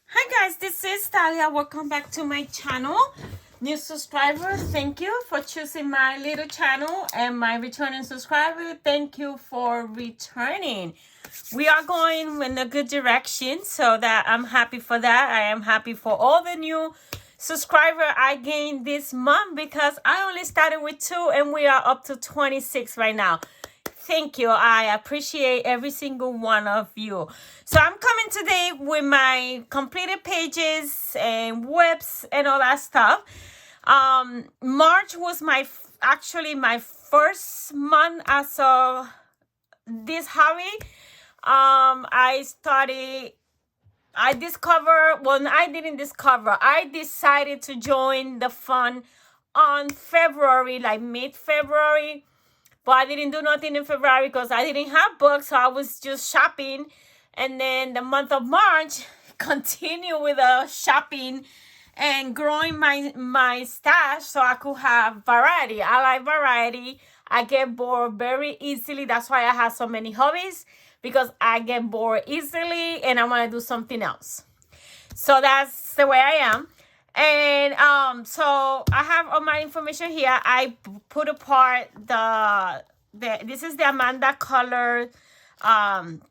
Hi guys, this is Talia. Welcome back to my channel. New subscribers, thank you for choosing my little channel, and my returning subscriber, thank you for returning. We are going in a good direction, so that I'm happy for that. I am happy for all the new subscriber I gained this month, because I only started with 2 and we are up to 26 right now. Thank you. I appreciate every single one of you. So I'm coming today with my completed pages and whips and all that stuff. March was actually my first month as of this hobby. I decided to join the fun on February, like mid-February. But I didn't do nothing in February because I didn't have books, so I was just shopping. And then the month of March, continue with the shopping and growing my stash so I could have variety. I like variety. I get bored very easily. That's why I have so many hobbies, because I get bored easily and I want to do something else. So that's the way I am. And so I have all my information here. I put apart this is the Amanda Color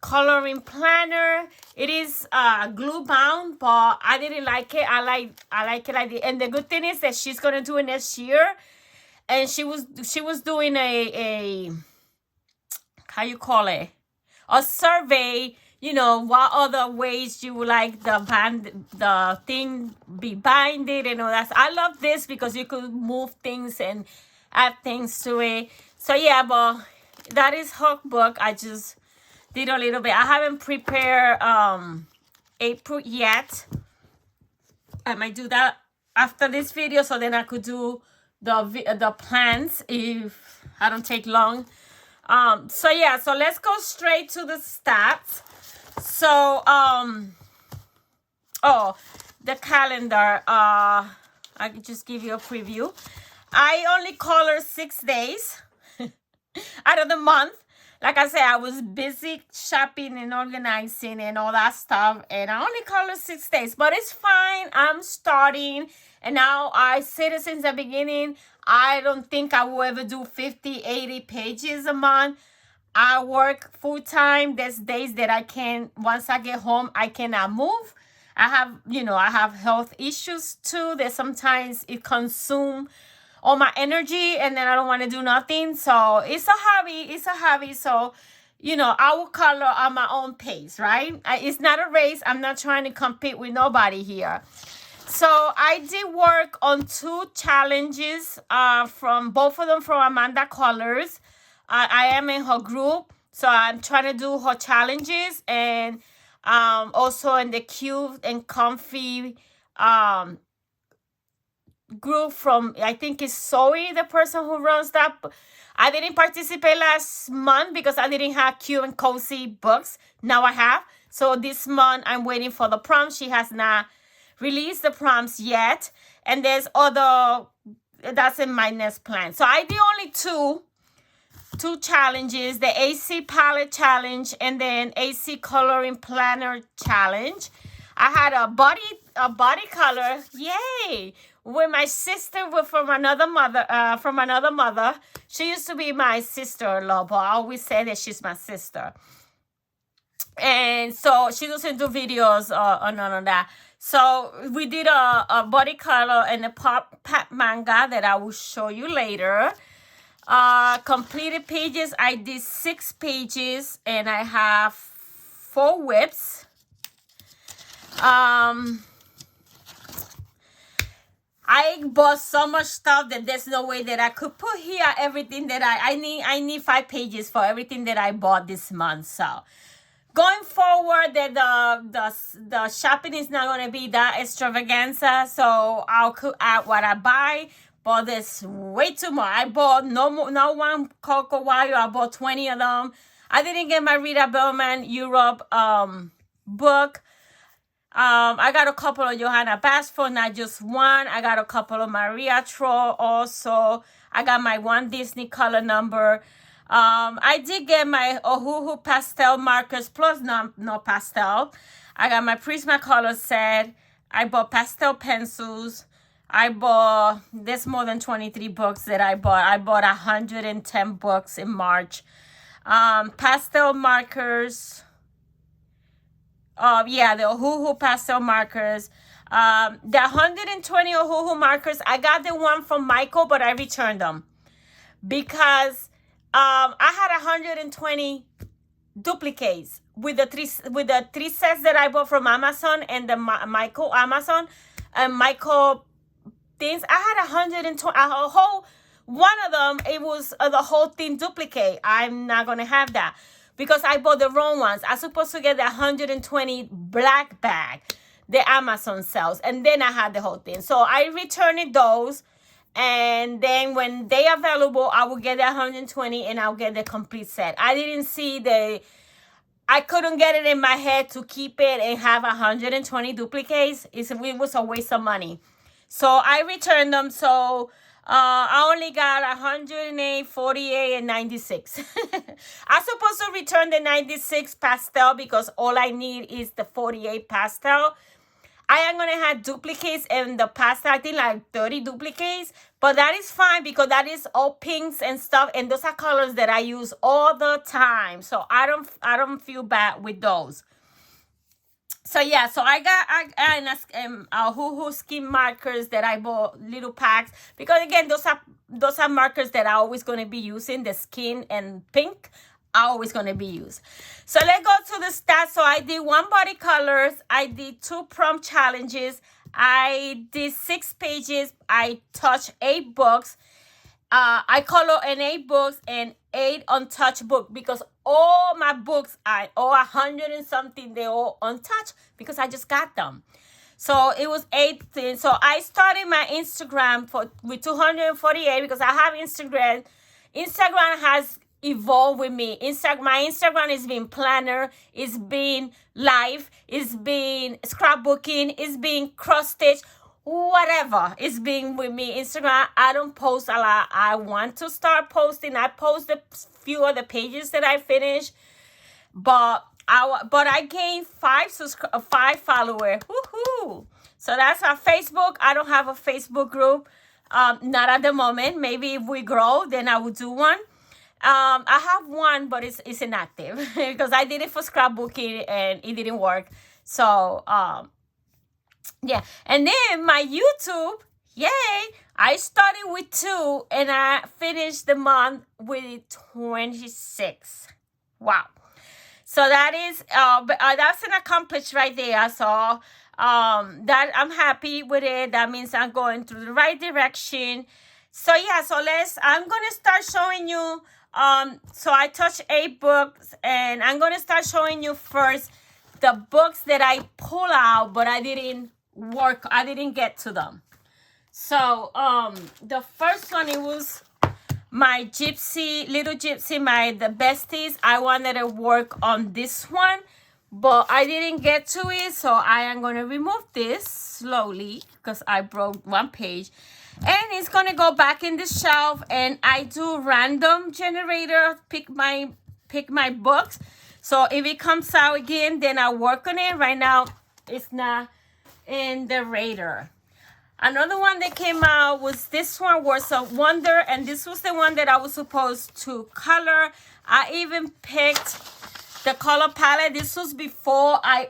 coloring planner. It is glue bound, but I didn't like it. I like it like this. And the good thing is that she's gonna do it next year. And she was doing a how you call it, a survey, what other ways you would like the thing be binded and all that. I love this because you could move things and add things to it. So yeah, but that is her book. I just did a little bit. I haven't prepared April yet. I might do that after this video, so then I could do the plans if I don't take long. So yeah, so let's go straight to the stats. So the calendar, I can just give you a preview. I only color 6 days out of the month. Like I said, I was busy shopping and organizing and all that stuff, and I only color 6 days, but it's fine. I'm starting, and now I said it since the beginning, I don't think I will ever do 50, 80 pages a month. I work full-time. There's days that I can't, once I get home, I cannot move. I have health issues too, that sometimes it consumes all my energy and then I don't want to do nothing. So it's a hobby. So, I will color on my own pace, right? It's not a race. I'm not trying to compete with nobody here. So I did work on 2 challenges, from both of them from Amanda Colors. I am in her group, so I'm trying to do her challenges, and also in the Cute and Comfy group from, I think it's Zoe, the person who runs that. I didn't participate last month because I didn't have Cute and Cozy books. Now I have. So this month I'm waiting for the prompts. She has not released the prompts yet. And there's that's in my next plan. So I did only two challenges, the AC palette challenge and then AC coloring planner challenge. I had a body color, yay, with my sister from another mother. She used to be my sister-in-law, but I always say that she's my sister. And so she doesn't do videos or none of that. So we did a body color and a pop manga that I will show you later. Completed pages, I did 6 pages and I have 4 whips. I bought so much stuff that there's no way that I could put here everything that I need 5 pages for everything that I bought this month. So going forward, the shopping is not going to be that extravaganza, so I could add what I buy. But there's way too much. I bought not one Coco Wire. I bought 20 of them. I didn't get my Rita Bellman Europe book. I got a couple of Johanna Basford, not just one. I got a couple of Maria Troll also. I got my one Disney color number. I did get my Ohuhu pastel markers plus no pastel. I got my Prismacolor set. I bought pastel pencils. I bought, there's more than 23 books that I bought. I bought 110 books in March. Pastel markers. Yeah, the Ohuhu pastel markers. The 120 Ohuhu markers, I got the one from Michael, but I returned them because I had 120 duplicates with the three sets that I bought from Amazon and the Michael Amazon and Michael things. I had 120, a whole one of them. It was the whole thing duplicate. I'm not gonna have that because I bought the wrong ones. I supposed to get the 120 black bag, the Amazon sells, and then I had the whole thing. So I returned those, and then when they available, I will get the 120 and I'll get the complete set. I didn't see I couldn't get it in my head to keep it and have 120 duplicates. It was a waste of money. So I returned them. So I only got 108, 48, and 96. I'm supposed to return the 96 pastel because all I need is the 48 pastel. I am going to have duplicates and the pastel, I think like 30 duplicates. But that is fine because that is all pinks and stuff. And those are colors that I use all the time. So I don't feel bad with those. So yeah, so I got Hoo skin markers that I bought little packs because again those are markers that I'm always gonna be using. The skin and pink are always gonna be used. So let's go to the stats. So I did 1 body colors, I did 2 prompt challenges, I did 6 pages, I touched 8 books. I color in 8 books and 8 untouched books because all my books, all 100 and something, they're all untouched because I just got them. So it was 8 things. So I started my Instagram with 248 because I have Instagram. Instagram has evolved with me. My Instagram is being planner, it's been live, it's been scrapbooking, it's been cross stitch. Whatever is being with me. Instagram, I don't post a lot. I want to start posting. I post a few of the pages that I finished, but I gained 5 followers. Woohoo! So that's our Facebook. I don't have a Facebook group, not at the moment. Maybe if we grow, then I will do one. I have one, but it's inactive because I did it for scrapbooking and it didn't work. So yeah, and then my YouTube, yay! I started with 2 and I finished the month with 26. Wow! So that is that's an accomplishment right there. So that I'm happy with it. That means I'm going through the right direction. So yeah, so I'm gonna start showing you. So I touched 8 books, and I'm gonna start showing you first the books that I pull out, but I didn't get to them. So the first one, it was my little gypsy, the besties. I wanted to work on this one, but I didn't get to it, so I am going to remove this slowly because I broke 1 page, and it's going to go back in the shelf. And I do random generator, pick my books, so if it comes out again, then I work on it. Right now it's not in the radar. Another one that came out was this one, Words of Wonder, and this was the one that I was supposed to color. I even picked the color palette. This was before I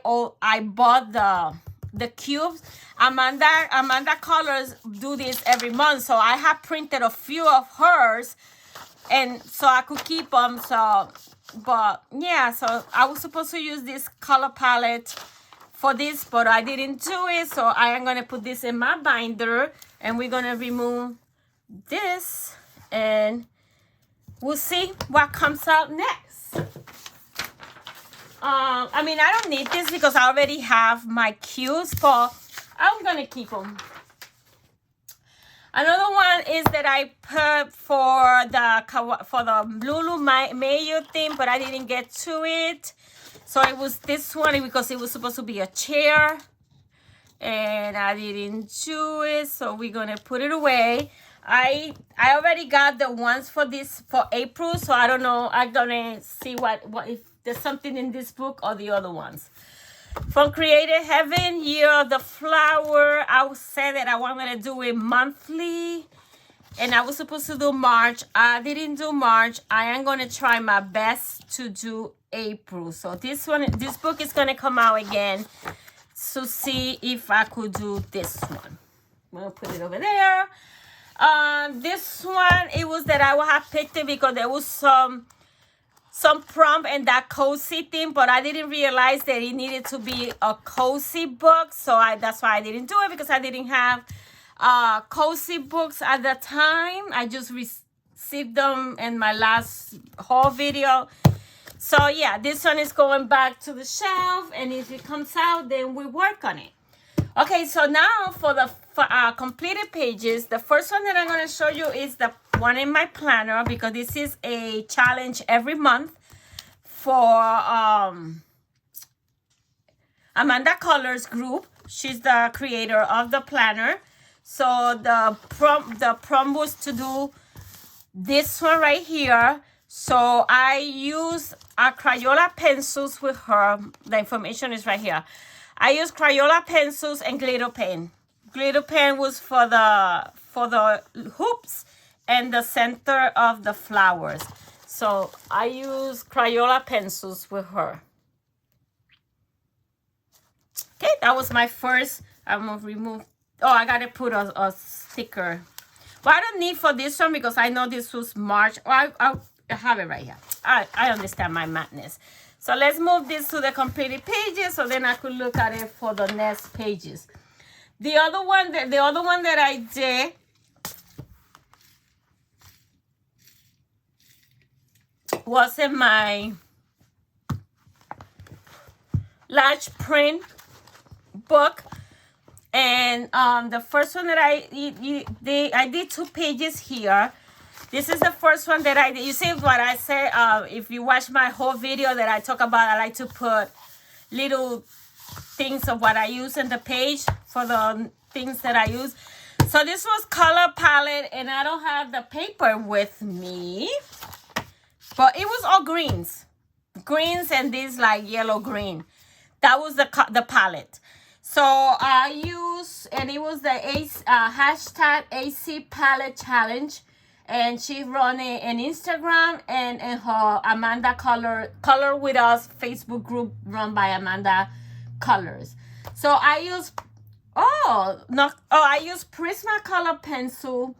bought the cubes. Amanda Colors do this every month, so I have printed a few of hers, and so I could keep them. So, but yeah, so I was supposed to use this color palette for this, but I didn't do it, so I am going to put this in my binder, and we're going to remove this, and we'll see what comes out next. I mean, I don't need this because I already have my cues, but I'm going to keep them. Another one is that I put for the Lulu Mayo thing, but I didn't get to it. So it was this one because it was supposed to be a chair, and I didn't do it, so we're gonna put it away. I already got the ones for this for April, so I don't know. I'm gonna see what if there's something in this book or the other ones. From Creative Heaven, Year of the Flower. I said that I wanted to do it monthly, and I was supposed to do March. I didn't do March. I am gonna try my best to do April. So this book is gonna come out again to see if I could do this one. I'm gonna put it over there. This one, it was that I would have picked it because there was some prompt and that cozy thing, but I didn't realize that it needed to be a cozy book, so that's why I didn't do it, because I didn't have cozy books at the time. I just received them in my last haul video. So yeah, this one is going back to the shelf, and if it comes out, then we work on it. Okay, so now for the completed pages, the first one that I'm going to show you is the one in my planner, because this is a challenge every month for Amanda Colors group. She's the creator of the planner. So the prompt was to do this one right here. So I use Crayola pencils with her. The information is right here. I use Crayola pencils and glitter pen. Glitter pen was for the hoops and the center of the flowers. So I use Crayola pencils with her. Okay, that was my first. I'm gonna remove. Oh, I gotta put a sticker. Well, I don't need for this one because I know this was March. Oh, I have it right here. I understand my madness. So let's move this to the completed pages, so then I could look at it for the next pages. The other one that I did was in my large print book, and the first one that I did 2 pages here. This is the first one that I did. You see what I said? If you watch my whole video that I talk about, I like to put little things of what I use in the page for the things that I use. So this was color palette, and I don't have the paper with me, but it was all greens and this like yellow green. That was the palette. So I use, and it was the hashtag AC Palette Challenge. And she run an Instagram and her Amanda Color With Us Facebook group run by Amanda Colors. So I use I use Prismacolor pencil,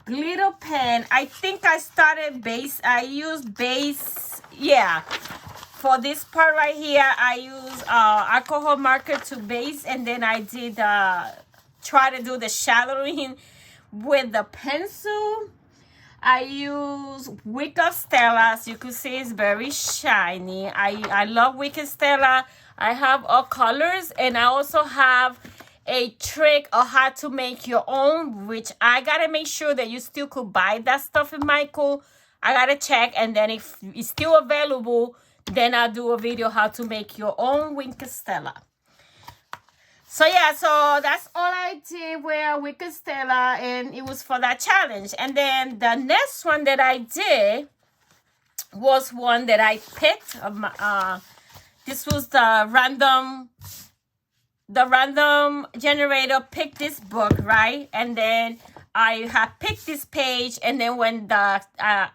glitter pen. I think I started base. I use base. Yeah, for this part right here, I use alcohol marker to base, and then I did try to do the shadowing with the pencil. I use Wicked Stella. As you can see, it's very shiny. I love Wicked Stella. I have all colors, and I also have a trick of how to make your own, which I gotta make sure that you still could buy that stuff in Michael. I gotta check, and then if it's still available, then I'll do a video how to make your own Wicked Stella. So yeah, so that's all I did with Wicked Stella, and it was for that challenge. And then the next one that I did was one that I picked. This was the random generator picked this book, right? And then I had picked this page, and then when the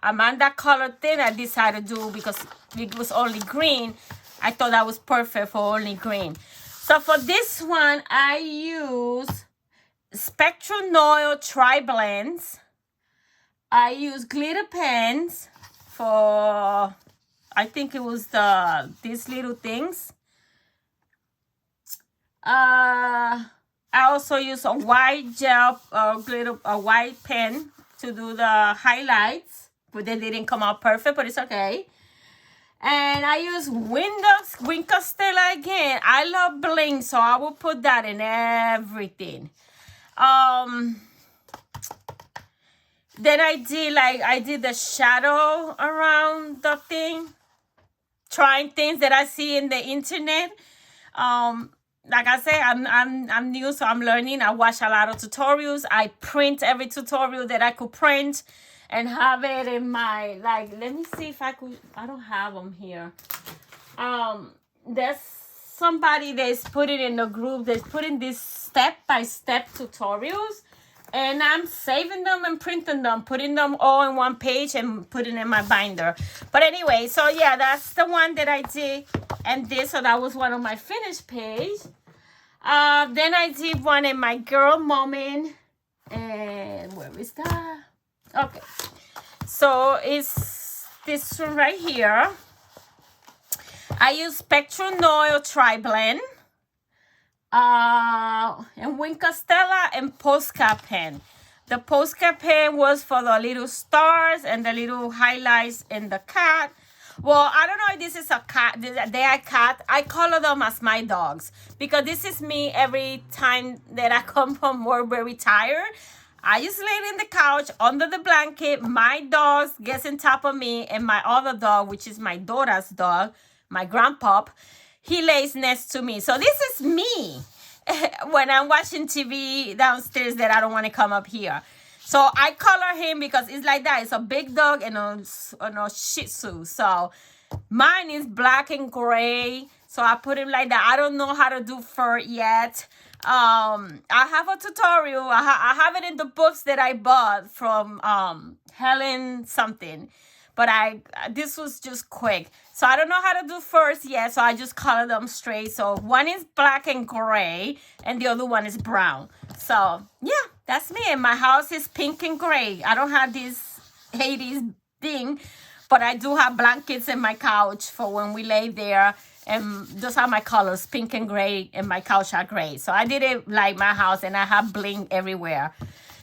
Amanda Color thing I decided to do, because it was only green, I thought that was perfect for only green. So for this one, I use Spectrum Noir Tri-Blends. I use glitter pens for, I think it was these little things. I also use a white gel a white pen to do the highlights, but they didn't come out perfect, but it's okay. And I use Wicked Stella again. I love bling, so I will put that in everything. Then I did the shadow around the thing, trying things that I see in the internet. like I said, I'm new, so I'm learning. I watch a lot of tutorials. I print every tutorial that I could print and have it in my, like, let me see if I could, I don't have them here. There's somebody that's put it in the group that's putting these step-by-step tutorials, and I'm saving them and printing them, putting them all in one page and putting in my binder. But anyway, so yeah, that's the one that I did, and this, so that was one of my finished page. Then I did one in my girl moment, and where is that? Okay, so it's this one right here. I use Spectrum Noir Tri-Blend, and Wink Castella and Postcard Pen. The Postcard Pen was for the little stars and the little highlights in the cat. Well, I don't know if this is a cat, they are cat. I color them as my dogs because this is me every time that I come from work very tired. I just lay in the couch under the blanket. My dog gets on top of me, and my other dog, which is my daughter's dog, my grandpop, he lays next to me. So this is me when I'm watching TV downstairs that I don't want to come up here. So I color him because it's like that. It's a big dog and a Shih Tzu. So mine is black and gray. So I put him like that. I don't know how to do fur yet. I have a tutorial. I have it in the books that I bought from Helen something. But this was just quick. So I don't know how to do furs yet. So I just color them straight. So one is black and gray and the other one is brown. So yeah, that's me. And my house is pink and gray. I don't have this 80s thing, but I do have blankets in my couch for when we lay there. And those are my colors, pink and gray, and my couch are gray. So I did it like my house, and I have bling everywhere.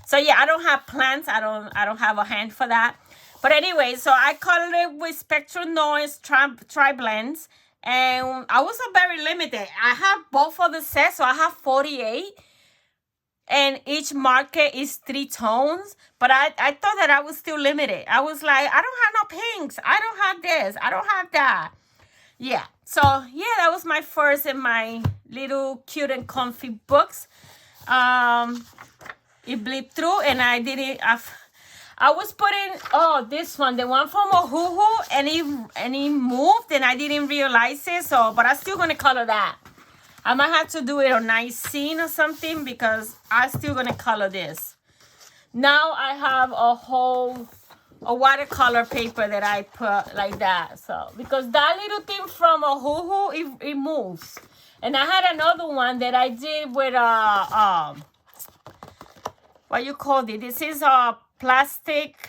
So yeah, I don't have plants. I don't have a hand for that. But anyway, so I colored it with Spectrum Noise Tri-Blends, and I was very limited. I have both of the sets, so I have 48, and each market is 3 tones. But I thought that I was still limited. I was like, I don't have no pinks. I don't have this. I don't have that. Yeah. So yeah, that was my first in my little cute and comfy books. It blipped through, and I did it. I was putting this one, the one from Ohuhu, and it moved, and I didn't realize it. So, but I'm still gonna color that. I might have to do it on nice scene or something because I'm still gonna color this. Now I have a watercolor paper that I put like that. So because that little thing from Ohuhu, it moves. And I had another one that I did with what you call it? This is a plastic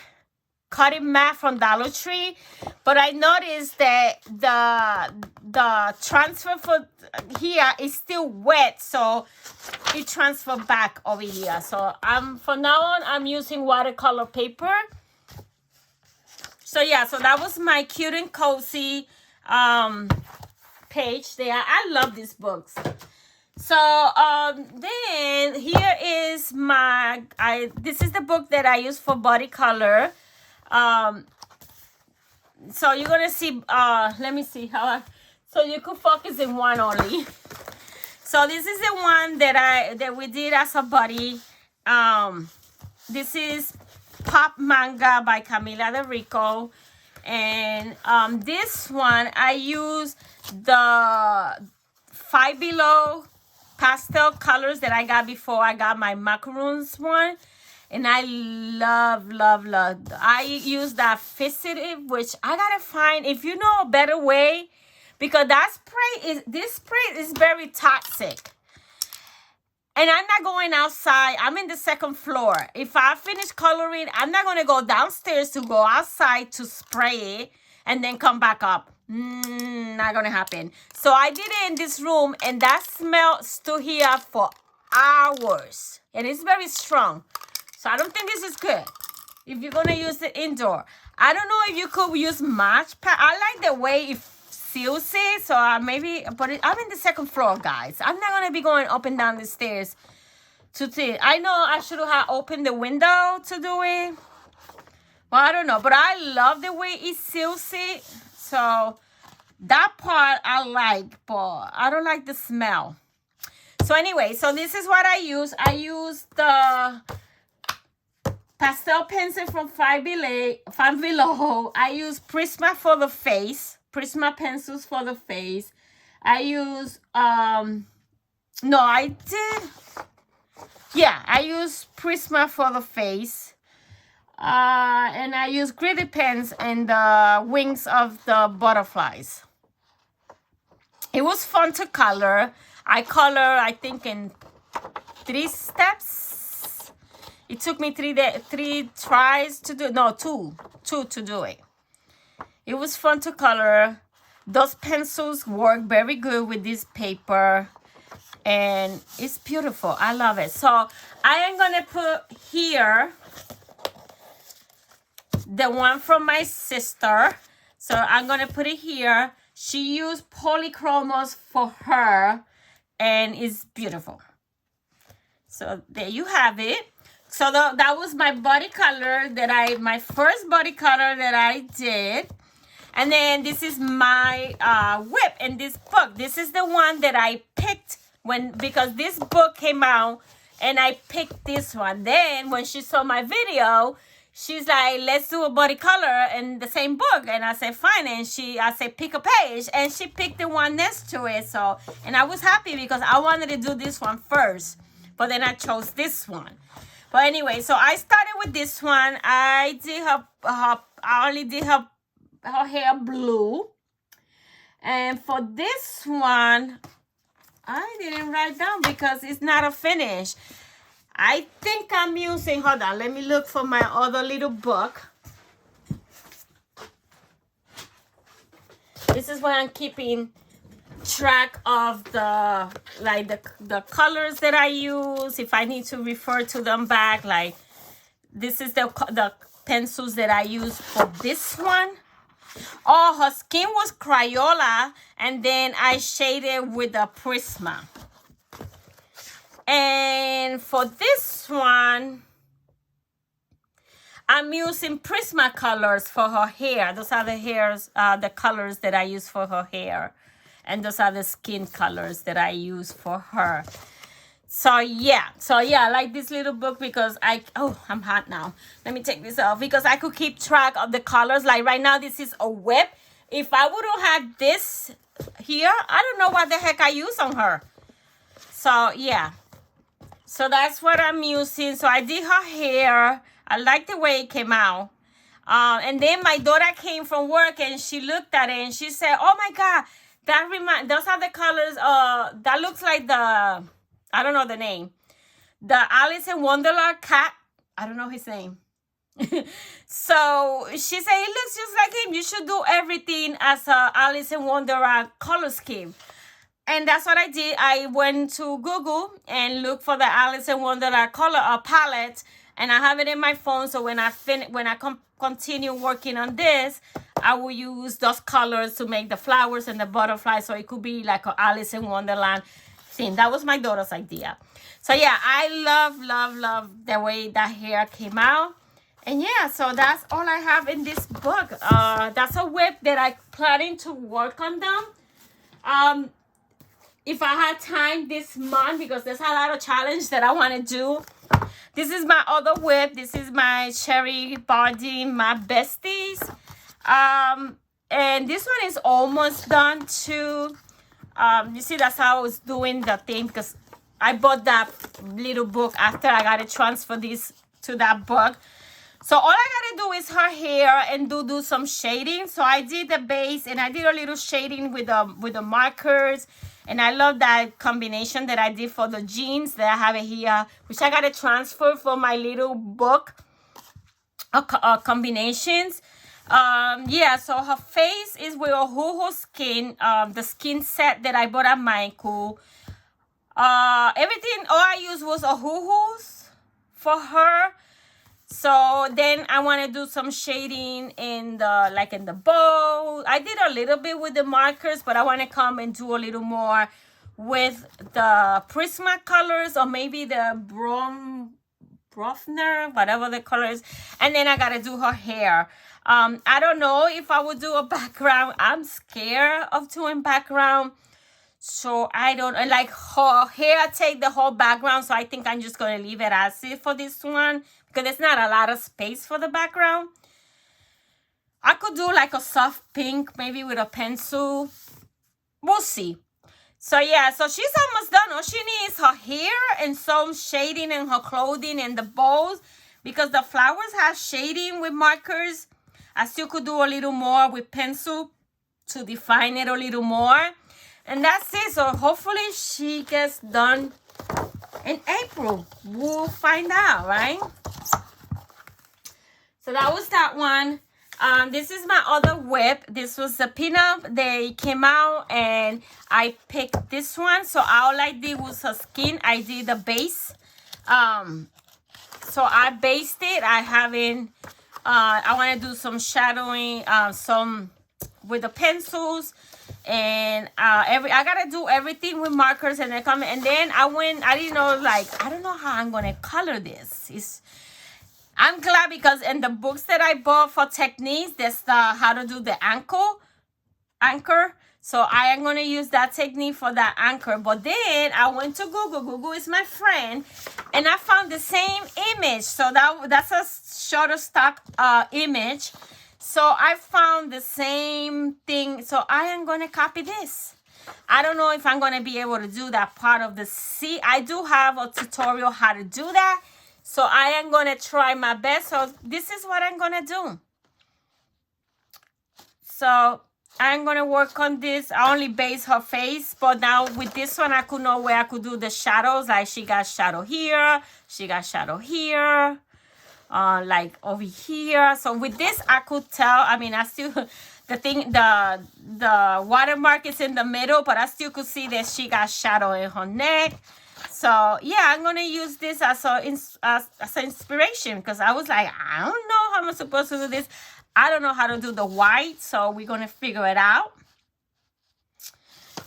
cutting mat from Dollar Tree, but I noticed that the transfer for here is still wet, so it transferred back over here. So from now on I'm using watercolor paper. So yeah, so that was my cute and cozy page there. I love these books. So then here is this is the book that I use for body color. So you're gonna see, let me see so you could focus in one only. So this is the one that we did as a body. This is Pop Manga by Camila de Rico. And this one I use the Five Below pastel colors that I got before I got my macaroons one. And I love. I use that Fixative, which I gotta find, if you know a better way, because this spray is very toxic. And I'm not going outside. I'm in the second floor. If I finish coloring, I'm not gonna go downstairs to go outside to spray it and then come back up. Not gonna happen. So I did it in this room, and that smell stood here for hours. And it's very strong. So I don't think this is good if you're going to use it indoor. I don't know if you could use Match Pad. I like the way it seals it. So I'm in the second floor, guys. I'm not going to be going up and down the stairs to see. I know I should have opened the window to do it. Well, I don't know. But I love the way it seals it. So that part I like, but I don't like the smell. So anyway, so this is what I use. I use the pastel pencil from Five Below. I use Prisma for the face. Prisma pencils for the face. I use, I use Prisma for the face. And I use gritty pens and the wings of the butterflies. It was fun to color. I think, in 3 steps. It took me 3 tries to do, no, two to do it. It was fun to color. Those pencils work very good with this paper. And it's beautiful. I love it. So I am going to put here the one from my sister. So I'm going to put it here. She used polychromos for her. And it's beautiful. So there you have it. So that was my body color my first body color that I did. And then this is my whip in this book. This is the one that I picked because this book came out and I picked this one. Then when she saw my video, she's like, let's do a body color in the same book. And I said, fine. And I said, pick a page. And she picked the one next to it. So, and I was happy because I wanted to do this one first. But then I chose this one. But anyway, so I started with this one. I only did her hair blue. And for this one, I didn't write down because it's not a finish. I think I'm using, hold on, let me look for my other little book. This is where I'm keeping track of the colors that I use. If I need to refer to them back, like this is the pencils that I use for this one. Oh, her skin was Crayola, and then I shaded with a Prisma. And for this one, I'm using Prisma colors for her hair. Those are the colors that I use for her hair. And those are the skin colors that I use for her. So yeah, I like this little book because I'm hot now. Let me take this off because I could keep track of the colors. Like right now, this is a whip. If I would have had this here, I don't know what the heck I use on her. So yeah. So that's what I'm using. So I did her hair. I like the way it came out. And then my daughter came from work and she looked at it and she said, oh my God, those are the colors. That looks like I don't know the name. The Alice in Wonderland cat. I don't know his name. So she said, it looks just like him. You should do everything as a Alice in Wonderland color scheme. And that's what I did. I went to Google and looked for the Alice in Wonderland color palette, and I have it in my phone. So when I continue working on this, I will use those colors to make the flowers and the butterflies. So it could be like a Alice in Wonderland thing. That was my daughter's idea. So yeah, I love the way that hair came out. And yeah, so that's all I have in this book. That's a whip that I'm planning to work on them. If I had time this month, because there's a lot of challenge that I want to do. This is my other whip. This is my Cherry Body, my besties. And this one is almost done too. You see, that's how I was doing the thing, because I bought that little book after I got to transfer this to that book. So all I got to do is her hair and do some shading. So I did the base and I did a little shading with the markers. And I love that combination that I did for the jeans that I have it here, which I got to transfer for my little book combinations. Yeah, so her face is with a Hoo skin, the skin set that I bought at Michael. Everything, all I used was a Hoo for her. So then I want to do some shading in the bow. I did a little bit with the markers, but I want to come and do a little more with the Prisma colors, or maybe the Brofner, whatever the color is. And then I got to do her hair. I don't know if I would do a background. I'm scared of doing background. So I don't like here. I take the whole background, so I think I'm just gonna leave it as it for this one because there's not a lot of space for the background. I could do like a soft pink, maybe with a pencil. We'll see. So yeah, so she's almost done. All she needs her hair and some shading in her clothing and the bows, because the flowers have shading with markers. I still could do a little more with pencil to define it a little more. And that's it. So hopefully she gets done in April. We'll find out, right? So that was that one. This is my other whip. This was the pinup. They came out and I picked this one. So all I did was her skin. I did the base. So I based it. I haven't, I want to do some shadowing, some with the pencils. And I gotta do everything with markers and then come. And then I didn't know, like, I don't know how I'm gonna color this. I'm glad because in the books that I bought for techniques, there's the how to do the anchor. So I am going to use that technique for that anchor. But then I went to Google. Google is my friend. And I found the same image. So that's a Shutterstock image. So I found the same thing. So I am going to copy this. I don't know if I'm going to be able to do that part of the C. I do have a tutorial how to do that. So I am going to try my best. So this is what I'm going to do. So I'm going to work on this. I only base her face. But now with this one, I could know where I could do the shadows. Like she got shadow here. She got shadow here. Like over here. So with this, I could tell. I mean, I still... The watermark is in the middle. But I still could see that she got shadow in her neck. So yeah, I'm gonna use this as an inspiration because I was like, I don't know how I'm supposed to do this. I don't know how to do the white, so we're gonna figure it out.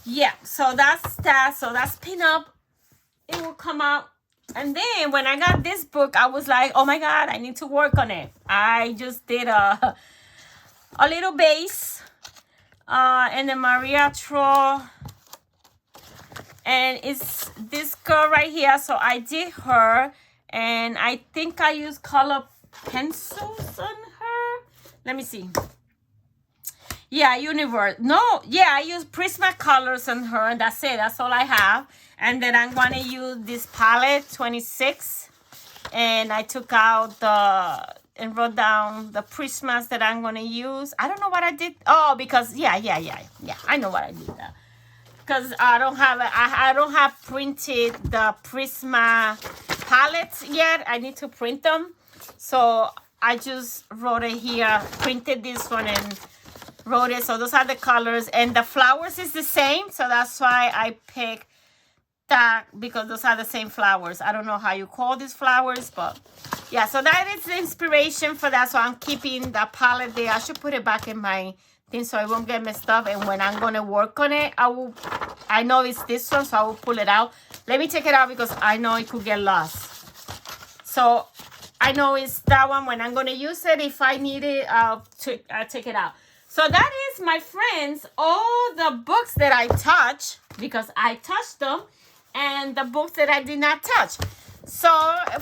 Yeah, so that's that. So that's pinup. It will come out. And then when I got this book, I was like, oh my God, I need to work on it. I just did a little base, and then Maria Troll. And it's this girl right here. So I did her. And I think I used color pencils on her. Let me see. Yeah, Universe. No, yeah, I used Prismacolors on her. And that's it. That's all I have. And then I'm going to use this palette, 26. And I took out and wrote down the Prismas that I'm going to use. I don't know what I did. Oh, because, yeah. I know what I did there. Because I don't have printed the Prisma palettes yet. I need to print them. So I just wrote it here, printed this one and wrote it. So those are the colors. And the flowers is the same. So that's why I picked that, because those are the same flowers. I don't know how you call these flowers, but yeah. So that is the inspiration for that. So I'm keeping the palette there. I should put it back in my thing so it won't get messed up. And when I'm going to work on it, I know it's this one, so I will pull it out. Let me take it out because I know it could get lost. So I know it's that one. When I'm going to use it, if I need it, I'll take it out. So that is, my friends, all the books that I touch, because I touched them, and the books that I did not touch. So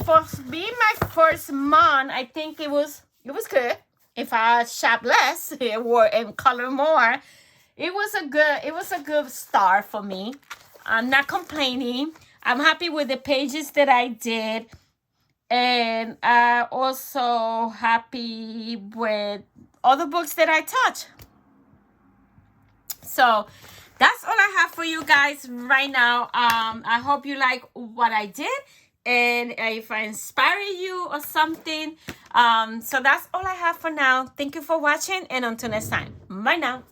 for being my first month, I think it was good. If I shop less and color more, it was a good start for me. I'm not complaining. I'm happy with the pages that I did, and I'm also happy with all the books that I touch. So that's all I have for you guys right now. I hope you like what I did. And if I inspire you or something. So that's all I have for now. Thank you for watching. And until next time. Bye now.